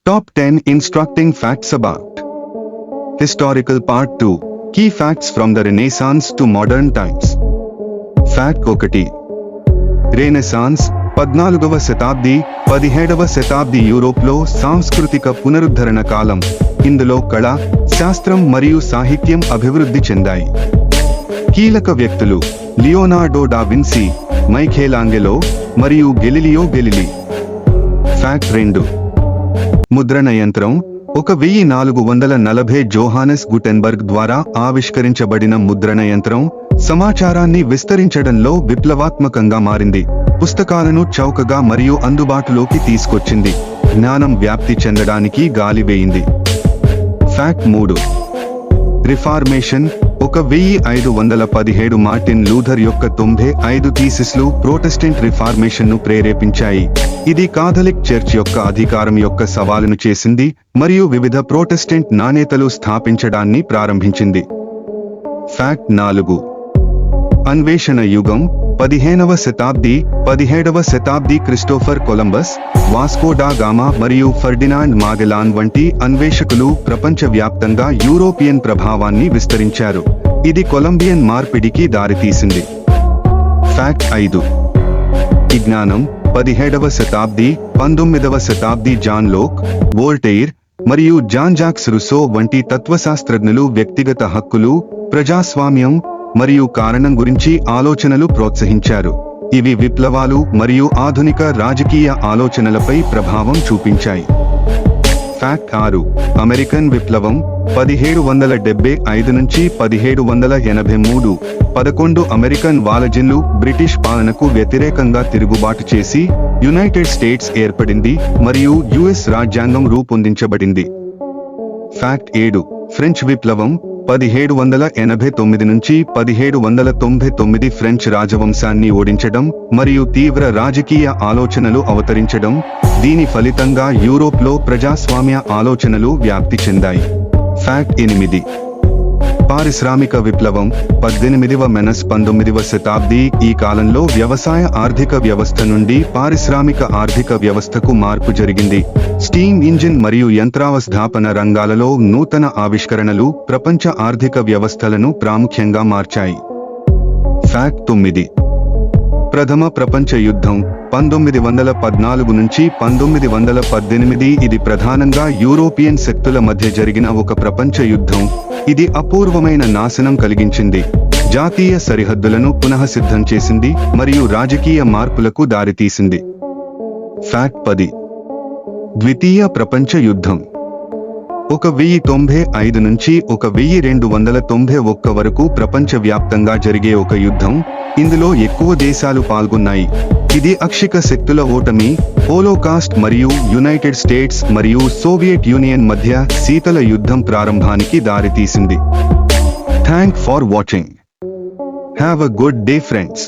Top 10 Instructing Facts About Historical Part 2 Key Facts from the Renaissance to Modern Times. Fact 1 Renaissance 14వ శతాబ్ది 17వ శతాబ్ది యూరోప్లో సాంస్కృతిక పునరుద్ధరణ కాలం. ఇందులో కళ, శాస్త్రం మరియు సాహిత్యం అభివృద్ధి చెందాయి. కీలక వ్యక్తులు లియోనార్డో డా విన్సీ, మైఖేలాంజెలో మరియు గెలిలియో గెలిలీ. ఫ్యాక్ట్ 2 ముద్రణ యంత్రం 1440 జోహానెస్ గుటెన్బర్గ్ ద్వారా ఆవిష్కరించబడిన ముద్రణ యంత్రం సమాచారాన్ని విస్తరించడంలో విప్లవాత్మకంగా మారింది. పుస్తకాలను చౌకగా మరియు అందుబాటులోకి తీసుకొచ్చింది. జ్ఞానం వ్యాప్తి చెందడానికి గాలి వేయింది. ఫ్యాక్ట్ 3 రిఫార్మేషన్ 1517 మార్టిన్ లూథర్ యొక్క 95 థీసిస్లు ప్రొటెస్టెంట్ రిఫార్మేషన్ను ప్రేరేపించాయి. ఇది కాథలిక్ చర్చ్ యొక్క అధికారం యొక్క సవాలును చేసింది మరియు వివిధ ప్రొటెస్టెంట్ నాణ్యతలు స్థాపించడాన్ని ప్రారంభించింది. ఫ్యాక్ట్ 4 అన్వేషణ యుగం 15వ శతాబ్ది 17వ శతాబ్ది క్రిస్టోఫర్ కొలంబస్, వాస్కో డా గామా మరియు ఫెర్డినాండ్ మాగెలాన్ వంటి అన్వేషకులు ప్రపంచవ్యాప్తంగా యూరోపియన్ ప్రభావాన్ని విస్తరించారు. ఇది కొలంబియన్ మార్పిడికి దారితీసింది. ఫ్యాక్ట్ 5 విజ్ఞానం 17వ శతాబ్ది 19వ శతాబ్ది జాన్ లోక్, వోల్టెయిర్ మరియు జాన్ జాక్స్ రుసో వంటి తత్వశాస్త్రజ్ఞులు వ్యక్తిగత హక్కులు, ప్రజాస్వామ్యం మరియు కారణం గురించి ఆలోచనలు ప్రోత్సహించారు. ఇవి విప్లవాలు మరియు ఆధునిక రాజకీయ ఆలోచనలపై ప్రభావం చూపించాయి. ఫ్యాక్ట్ 6 అమెరికన్ విప్లవం 1775 నుంచి 1783. 11 అమెరికన్ వాలజిన్లు బ్రిటిష్ పాలనకు వ్యతిరేకంగా తిరుగుబాటు చేసి యునైటెడ్ స్టేట్స్ ఏర్పడింది మరియు యుఎస్ రాజ్యాంగం రూపొందించబడింది. ఫ్యాక్ట్ 7 ఫ్రెంచ్ విప్లవం 1789 నుంచి 1799. ఫ్రెంచ్ రాజవంశాన్ని ఓడించడం మరియు తీవ్ర రాజకీయ ఆలోచనలు అవతరించడం. దీని ఫలితంగా యూరోప్లో ప్రజాస్వామ్య ఆలోచనలు వ్యాప్తి చెందాయి. ఫ్యాక్ట్ 8 పారిశ్రామిక విప్లవం 18వ శతాబ్ది. ఈ కాలంలో వ్యవసాయ ఆర్థిక వ్యవస్థ నుండి పారిశ్రామిక ఆర్థిక వ్యవస్థకు మార్పు జరిగింది. స్టీమ్ ఇంజిన్ మరియు యంత్రావస్థాపన రంగాలలో నూతన ఆవిష్కరణలు ప్రపంచ ఆర్థిక వ్యవస్థలను ప్రాముఖ్యంగా మార్చాయి. ఫ్యాక్ట్ 9 ప్రథమ ప్రపంచ యుద్ధం 1914 నుంచి 1918. ఇది ప్రధానంగా యూరోపియన్ శక్తుల మధ్య జరిగిన ఒక ప్రపంచ యుద్ధం. ఇది అపూర్వమైన నాశనం కలిగించింది, జాతీయ సరిహద్దులను పునఃసిద్ధం చేసింది మరియు రాజకీయ మార్పులకు దారితీసింది. ఫ్యాక్ట్ 10 ద్వితీయ ప్రపంచ యుద్ధం 1095 నుంచి 1291 వరకు ప్రపంచవ్యాప్తంగా జరిగే ఒక యుద్ధం. ఇందులో ఎక్కువ దేశాలు పాల్గొన్నాయి. ఇది అక్షిక శక్తుల ఓటమి, హోలోకాస్ట్ మరియు యునైటెడ్ స్టేట్స్ మరియు సోవియట్ యూనియన్ మధ్య శీతల యుద్ధం ప్రారంభానికి దారితీసింది. Thank for watching. Have a good day friends.